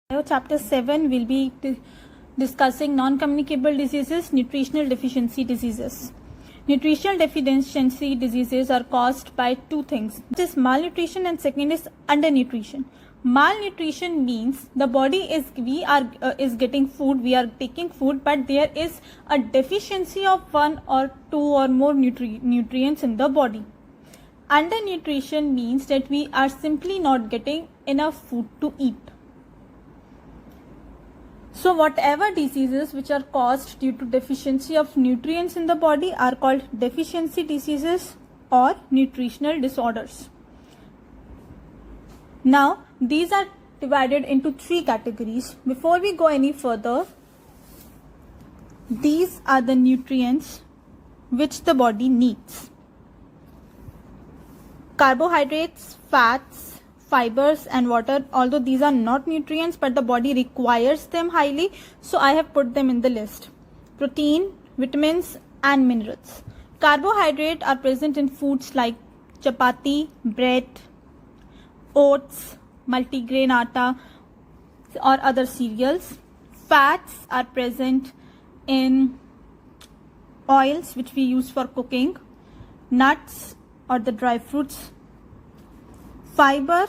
Chapter 7 will be discussing non-communicable diseases, nutritional deficiency diseases. Nutritional deficiency diseases are caused by two things. This is malnutrition and second is undernutrition. Malnutrition means the body is getting food, we are taking food, but there is a deficiency of one or two or more nutrients in the body. Undernutrition means that we are simply not getting enough food to eat. So whatever diseases which are caused due to deficiency of nutrients in the body are called deficiency diseases or nutritional disorders. Now these are divided into three categories. Before we go any further, these are the nutrients which the body needs: carbohydrates, fats, fibers and water. Although these are not nutrients, but the body requires them highly, so I have put them in the list. Protein, vitamins and minerals. Carbohydrates are present in foods like chapati, bread, oats, multigrain atta or other cereals. Fats are present in oils which we use for cooking, nuts or the dry fruits. Fiber,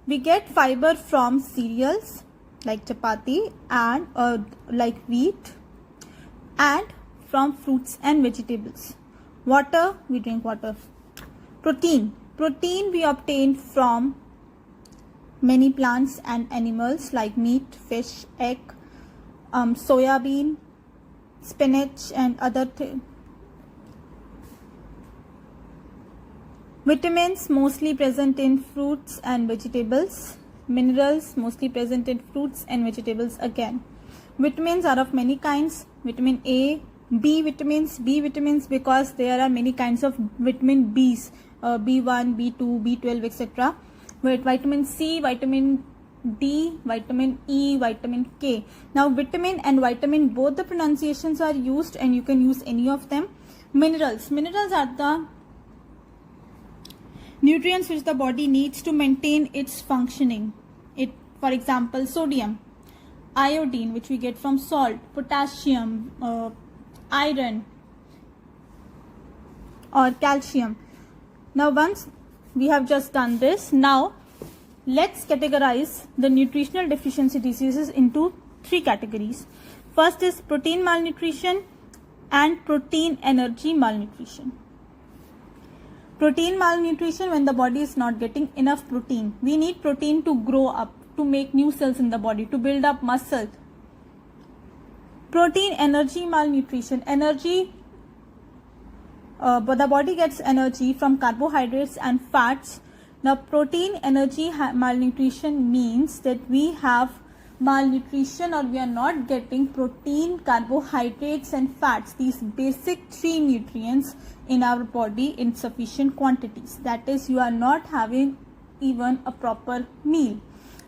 we get fiber from cereals like chapati and like wheat, and from fruits and vegetables. Water, we drink water. Protein we obtain from many plants and animals like meat, fish, egg, soya bean, spinach and other things. Vitamins mostly present in fruits and vegetables. Minerals mostly present in fruits and vegetables again. Vitamins are of many kinds. Vitamin A, B vitamins because there are many kinds of vitamin Bs, B1, B2, B12, etc. Vitamin C, vitamin D, vitamin E, vitamin K. Now vitamin and vitamin, both the pronunciations are used and you can use any of them. Minerals are the nutrients which the body needs to maintain its functioning. For example, sodium, iodine which we get from salt, potassium, iron or calcium. Now once we have just done this, now let's categorize the nutritional deficiency diseases into three categories. First is protein malnutrition and protein energy malnutrition. Protein malnutrition, when the body is not getting enough protein. We need protein to grow up, to make new cells in the body, to build up muscle. Protein energy malnutrition. But the body gets energy from carbohydrates and fats. Now protein energy malnutrition means that we have malnutrition or we are not getting protein, carbohydrates and fats, these basic three nutrients in our body in sufficient quantities. That is, you are not having even a proper meal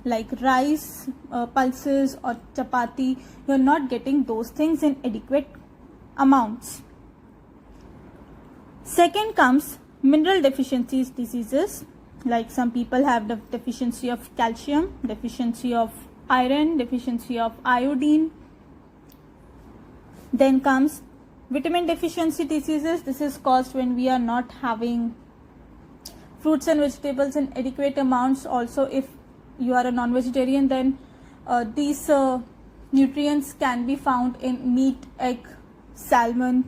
like rice, pulses or chapati. You are not getting those things in adequate amounts. Second comes mineral deficiencies diseases, like some people have the deficiency of calcium, deficiency of iron, deficiency of iodine. Then comes vitamin deficiency diseases. This is caused when we are not having fruits and vegetables in adequate amounts. Also, if you are a non-vegetarian, then these nutrients can be found in meat, egg, salmon.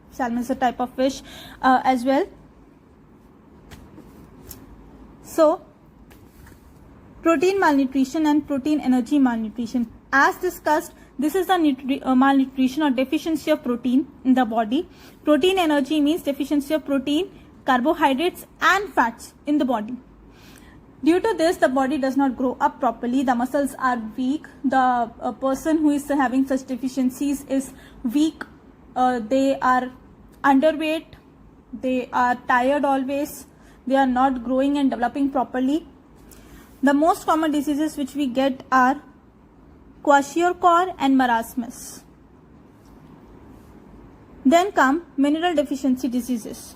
Salmon is a type of fish as well. So protein malnutrition and protein energy malnutrition. As discussed, this is the malnutrition or deficiency of protein in the body. Protein energy means deficiency of protein, carbohydrates and fats in the body. Due to this, the body does not grow up properly. The muscles are weak. The person who is having such deficiencies is weak. They are underweight. They are tired always. They are not growing and developing properly. The most common diseases which we get are kwashiorkor and marasmus. Then come mineral deficiency diseases.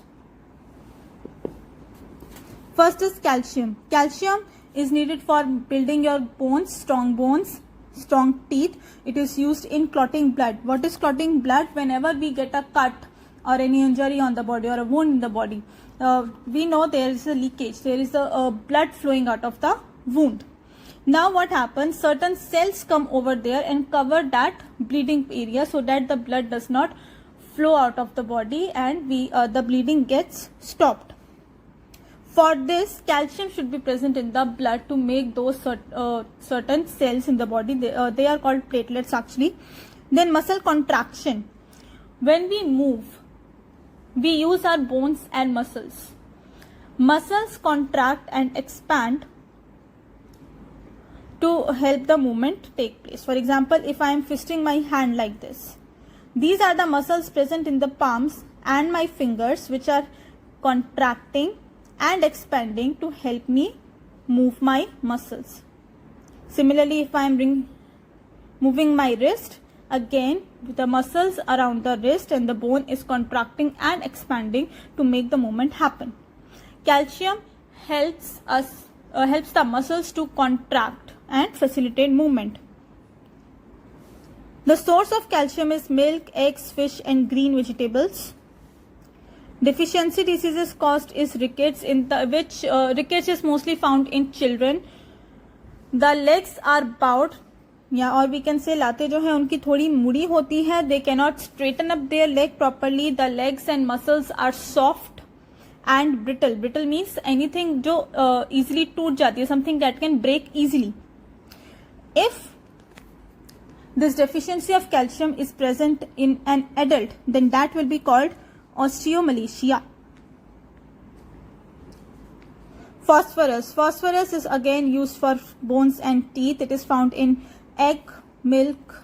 First is calcium. Calcium is needed for building your bones, strong bones, strong teeth. It is used in clotting blood. What is clotting blood? Whenever we get a cut or any injury on the body or a wound in the body, we know there is a leakage, there is a blood flowing out of the wound. Now what happens, certain cells come over there and cover that bleeding area so that the blood does not flow out of the body and the bleeding gets stopped. For this, calcium should be present in the blood to make those certain cells in the body. They are called platelets actually. Then muscle contraction. When we move, we use our bones and muscles. Muscles contract and expand to help the movement take place. For example, if I am fisting my hand like this, these are the muscles present in the palms and my fingers which are contracting and expanding to help me move my muscles. Similarly, if I am moving my wrist, again the muscles around the wrist and the bone is contracting and expanding to make the movement happen. Calcium helps the muscles to contract and facilitate movement. The source of calcium is milk, eggs, fish and green vegetables. Deficiency diseases caused is rickets, rickets is mostly found in children. The legs are bowed, or we can say लातें जो है उनकी थोड़ी मुड़ी होती है. They cannot straighten up their leg properly. The legs and muscles are soft and brittle. Brittle means anything जो easily टूट जाती है, something that can break easily. If this deficiency of calcium is present in an adult, then that will be called osteomalacia. Phosphorus is again used for bones and teeth. It is found in egg, milk,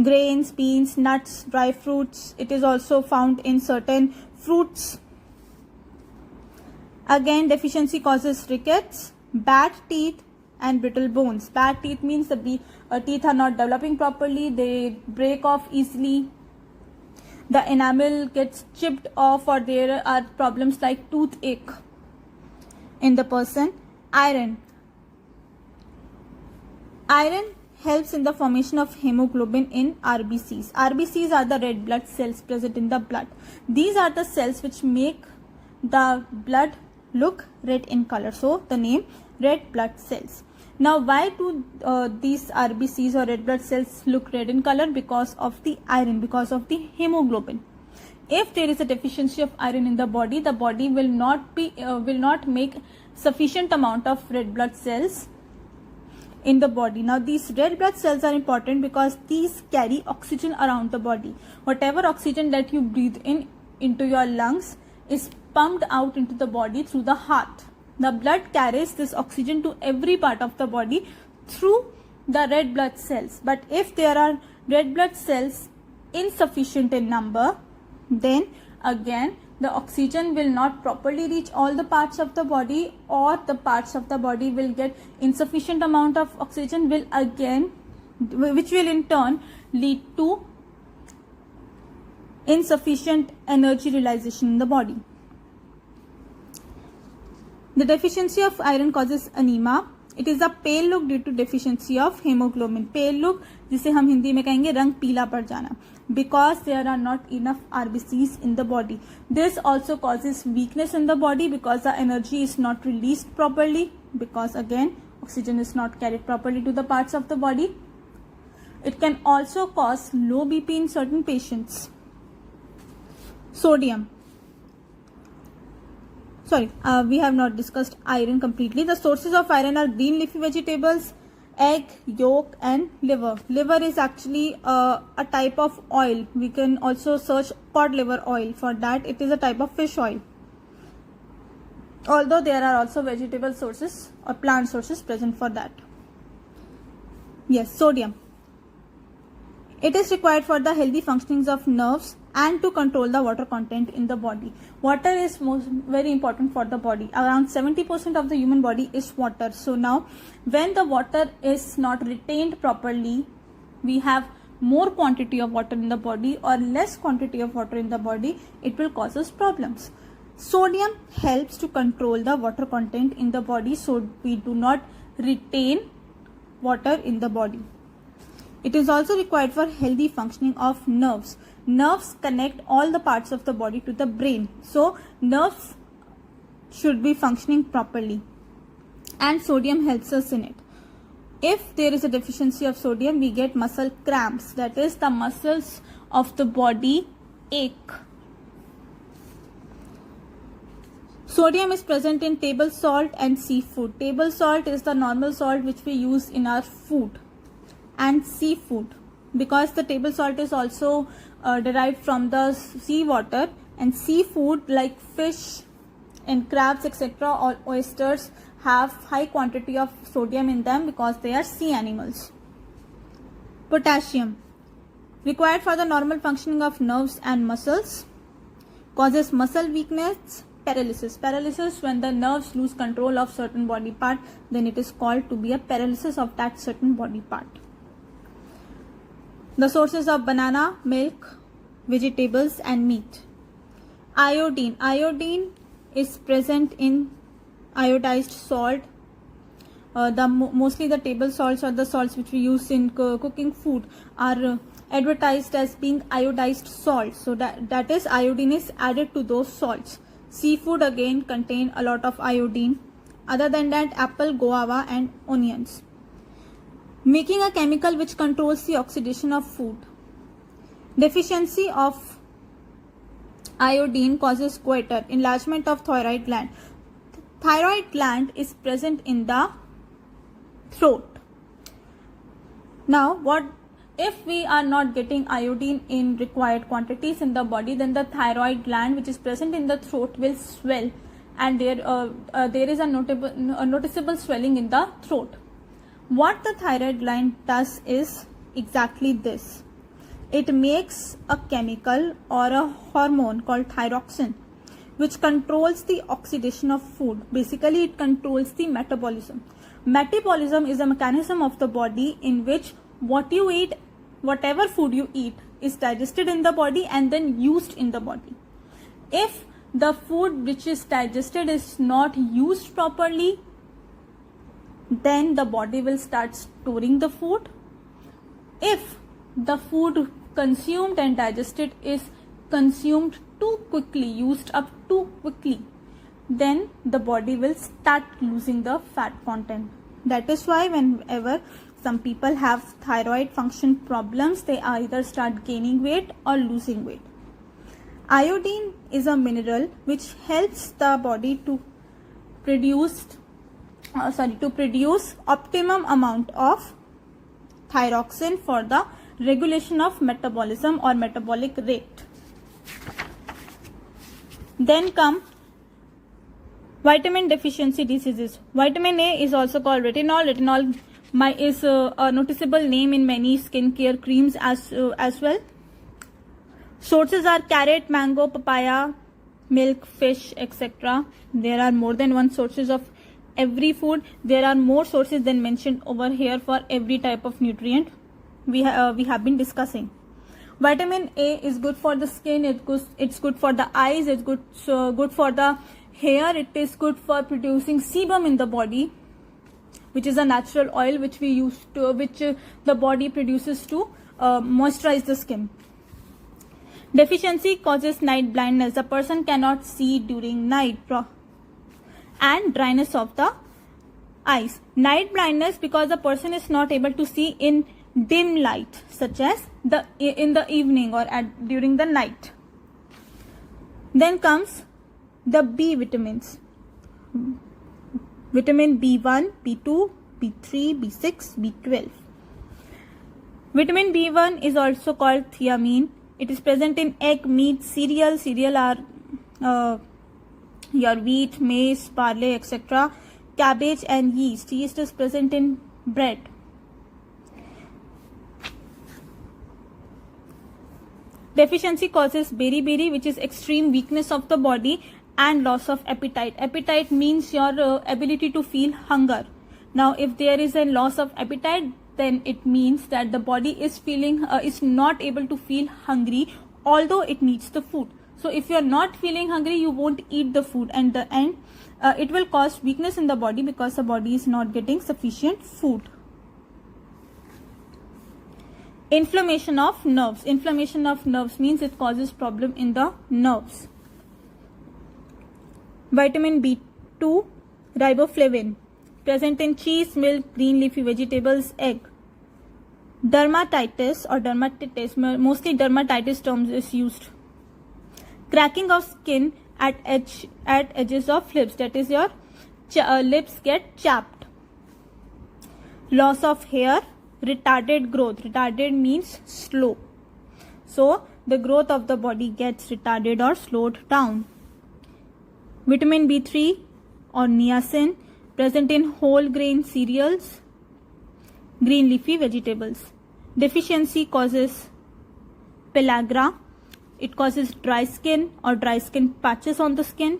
grains, beans, nuts, dry fruits. It is also found in certain fruits. Again, deficiency causes rickets, bad teeth and brittle bones. Bad teeth means the teeth are not developing properly, they break off easily, the enamel gets chipped off, or there are problems like toothache in the person. Iron helps in the formation of hemoglobin in RBCs. RBCs are the red blood cells present in the blood. These are the cells which make the blood look red in color, so the name red blood cells. Now why do these RBCs or red blood cells look red in color? Because of the iron, because of the hemoglobin. If there is a deficiency of iron in the body will not make sufficient amount of red blood cells in the body. Now these red blood cells are important because these carry oxygen around the body. Whatever oxygen that you breathe in into your lungs is pumped out into the body through the heart. The blood carries this oxygen to every part of the body through the red blood cells. But if there are red blood cells insufficient in number, then again the oxygen will not properly reach all the parts of the body, or the parts of the body will get insufficient amount of oxygen, which will in turn lead to insufficient energy realization in the body. The deficiency of iron causes anemia. It is a pale look due to deficiency of hemoglobin. Pale look जिसे हम हिंदी में कहेंगे रंग पीला पड़ जाना, because there are not enough RBCs in the body. This also causes weakness in the body because the energy is not released properly, because again oxygen is not carried properly to the parts of the body. It can also cause low BP in certain patients. Sodium. We have not discussed iron completely. The sources of iron are green leafy vegetables, egg, yolk and liver. Liver is actually a type of oil. We can also search cod liver oil for that. It is a type of fish oil. Although there are also vegetable sources or plant sources present for that. Yes, sodium. It is required for the healthy functionings of nerves and to control the water content in the body. Water is very important for the body. Around 70% of the human body is water. So now when the water is not retained properly, we have more quantity of water in the body or less quantity of water in the body, it will cause us problems. Sodium helps to control the water content in the body, so we do not retain water in the body. It is also required for healthy functioning of nerves. Nerves connect all the parts of the body to the brain. So nerves should be functioning properly. And sodium helps us in it. If there is a deficiency of sodium, we get muscle cramps. That is, the muscles of the body ache. Sodium is present in table salt and seafood. Table salt is the normal salt which we use in our food, and seafood, because the table salt is also derived from the sea water, and seafood like fish and crabs, etc., or oysters have high quantity of sodium in them because they are sea animals. Potassium, required for the normal functioning of nerves and muscles, causes muscle weakness, paralysis. Paralysis, when the nerves lose control of certain body part, then it is called to be a paralysis of that certain body part. The sources of banana, milk, vegetables and meat. Iodine. Iodine is present in iodized salt. Mostly the table salts or the salts which we use in cooking food are advertised as being iodized salt. So that is, iodine is added to those salts. Seafood again contain a lot of iodine. Other than that, apple, guava and onions. Making a chemical which controls the oxidation of food. Deficiency of iodine causes goiter, enlargement of thyroid gland. Thyroid gland is present in the throat. Now, what if we are not getting iodine in required quantities in the body, then the thyroid gland which is present in the throat will swell, and there is a noticeable swelling in the throat. What the thyroid gland does is exactly this. It makes a chemical or a hormone called thyroxine, which controls the oxidation of food. Basically, it controls the metabolism. Metabolism is a mechanism of the body in which what you eat, whatever food you eat, is digested in the body and then used in the body. If the food which is digested is not used properly, then the body will start storing the food. If the food consumed and digested is consumed too quickly, used up too quickly, then the body will start losing the fat content. That is why whenever some people have thyroid function problems, they either start gaining weight or losing weight. Iodine is a mineral which helps the body to produce optimum amount of thyroxine for the regulation of metabolism or metabolic rate. Then come vitamin deficiency diseases. Vitamin A is also called retinol. Retinol is a noticeable name in many skincare creams as well. Sources are carrot, mango, papaya, milk, fish, etc. There are more than one sources of every food. There are more sources than mentioned over here for every type of nutrient we have been discussing. Vitamin A is good for the skin, it's good for the eyes, it's good for the hair, it is good for producing sebum in the body, which is a natural oil which the body produces to moisturize the skin. Deficiency causes night blindness. The person cannot see during night, and dryness of the eyes. Night blindness because the person is not able to see in dim light, such as in the evening or during the night. Then comes the B vitamins. Vitamin B1, B2, B3, B6, B12. Vitamin B1 is also called thiamine. It is present in egg, meat, cereal. Cereal are your wheat, maize, barley, etc. Cabbage and yeast. Yeast is present in bread. Deficiency causes beriberi, which is extreme weakness of the body and loss of appetite. Appetite means your ability to feel hunger. Now, if there is a loss of appetite, then it means that the body is not able to feel hungry, although it needs the food. So if you are not feeling hungry, you won't eat the food, and it will cause weakness in the body because the body is not getting sufficient food. Inflammation of nerves. Inflammation of nerves means it causes problem in the nerves. Vitamin B2, riboflavin, present in cheese, milk, green leafy vegetables, egg. Dermatitis or dermatitis, mostly dermatitis terms is used. Cracking of skin at edges of lips, that is your lips get chapped. Loss of hair, retarded growth. Retarded means slow. So the growth of the body gets retarded or slowed down. Vitamin B3 or niacin, present in whole grain cereals, green leafy vegetables. Deficiency causes pellagra. It causes dry skin or dry skin patches on the skin.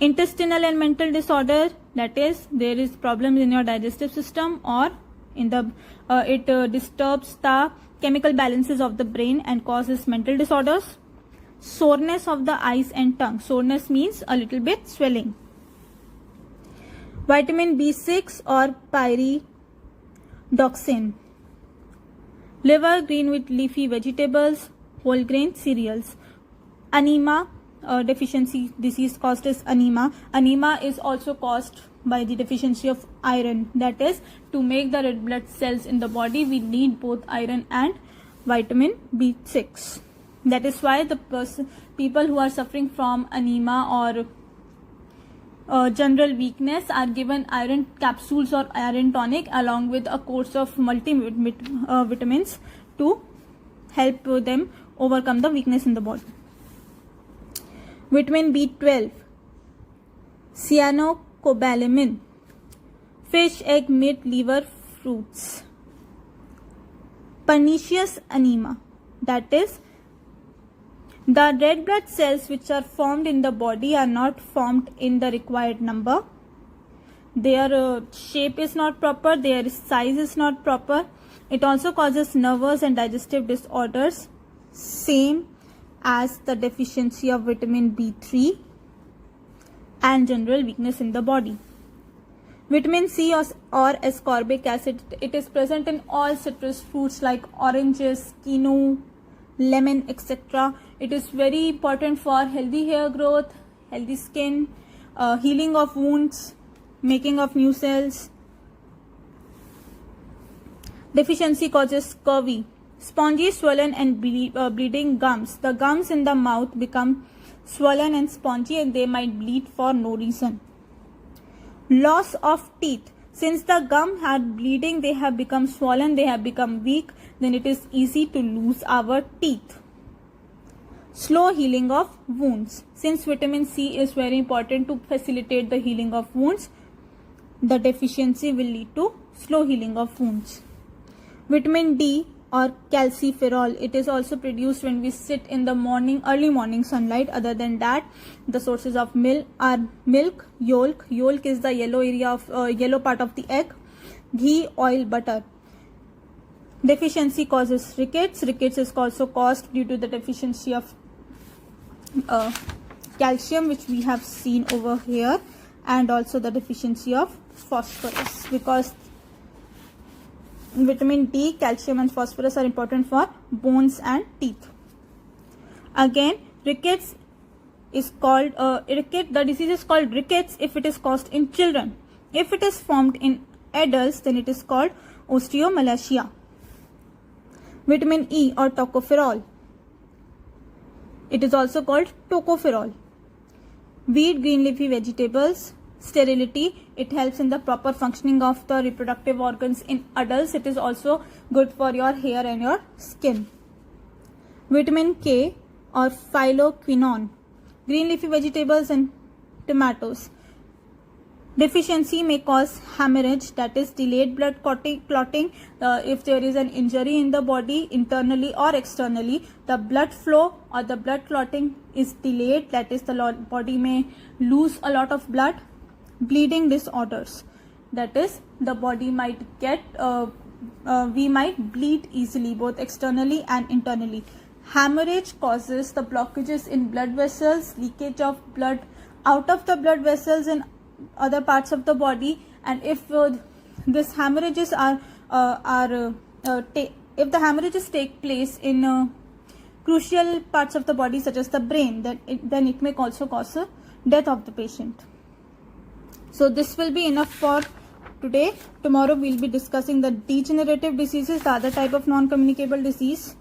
Intestinal and mental disorder, that is, there is problems in your digestive system or in the it disturbs the chemical balances of the brain and causes mental disorders. Soreness of the eyes and tongue. Soreness means a little bit swelling. Vitamin B6 or pyridoxine. Liver, green with leafy vegetables, whole grain cereals. Anemia, deficiency disease caused is anemia. Anemia is also caused by the deficiency of iron. That is, to make the red blood cells in the body, we need both iron and vitamin B6. That is why the people who are suffering from anemia or general weakness are given iron capsules or iron tonic along with a course of multivitamins to help them overcome the weakness in the body. Vitamin B12, cyanocobalamin, fish, egg, meat, liver, fruits. Pernicious anemia, that is, the red blood cells which are formed in the body are not formed in the required number. Their shape is not proper, their size is not proper. It also causes nervous and digestive disorders, same as the deficiency of vitamin B3 and general weakness in the body. Vitamin C or ascorbic acid, it is present in all citrus fruits like oranges, quinoa, lemon, etc. It is very important for healthy hair growth, healthy skin, healing of wounds, making of new cells. Deficiency causes scurvy, spongy, swollen and bleeding gums. The gums in the mouth become swollen and spongy and they might bleed for no reason. Loss of teeth. Since the gum had bleeding, they have become swollen, they have become weak, then it is easy to lose our teeth. Slow healing of wounds. Since vitamin C is very important to facilitate the healing of wounds, the deficiency will lead to slow healing of wounds. Vitamin D or calciferol, it is also produced when we sit in the early morning sunlight. Other than that, the sources of milk are milk, yolk is the yellow part of the egg, ghee, oil, butter. Deficiency causes rickets. Rickets is also caused due to the deficiency of calcium, which we have seen over here, and also the deficiency of phosphorus, because vitamin D, calcium and phosphorus are important for bones and teeth. Again, rickets is called the disease is called rickets if it is caused in children. If it is formed in adults, then it is called osteomalacia. Vitamin E or tocopherol, it is also called tocopherol. Wheat, green leafy vegetables. Sterility, it helps in the proper functioning of the reproductive organs in adults. It is also good for your hair and your skin. Vitamin K or phylloquinone, green leafy vegetables and tomatoes. Deficiency may cause hemorrhage, that is delayed blood clotting. If there is an injury in the body internally or externally, the blood flow or the blood clotting is delayed, that is the body may lose a lot of blood. Bleeding disorders, that is the body might get we might bleed easily both externally and internally. Hemorrhage causes the blockages in blood vessels, leakage of blood out of the blood vessels in other parts of the body, and if this hemorrhages are if the hemorrhages take place in crucial parts of the body such as the brain, then it may also cause a death of the patient. So this will be enough for today. Tomorrow we'll be discussing the degenerative diseases, the other type of non-communicable disease.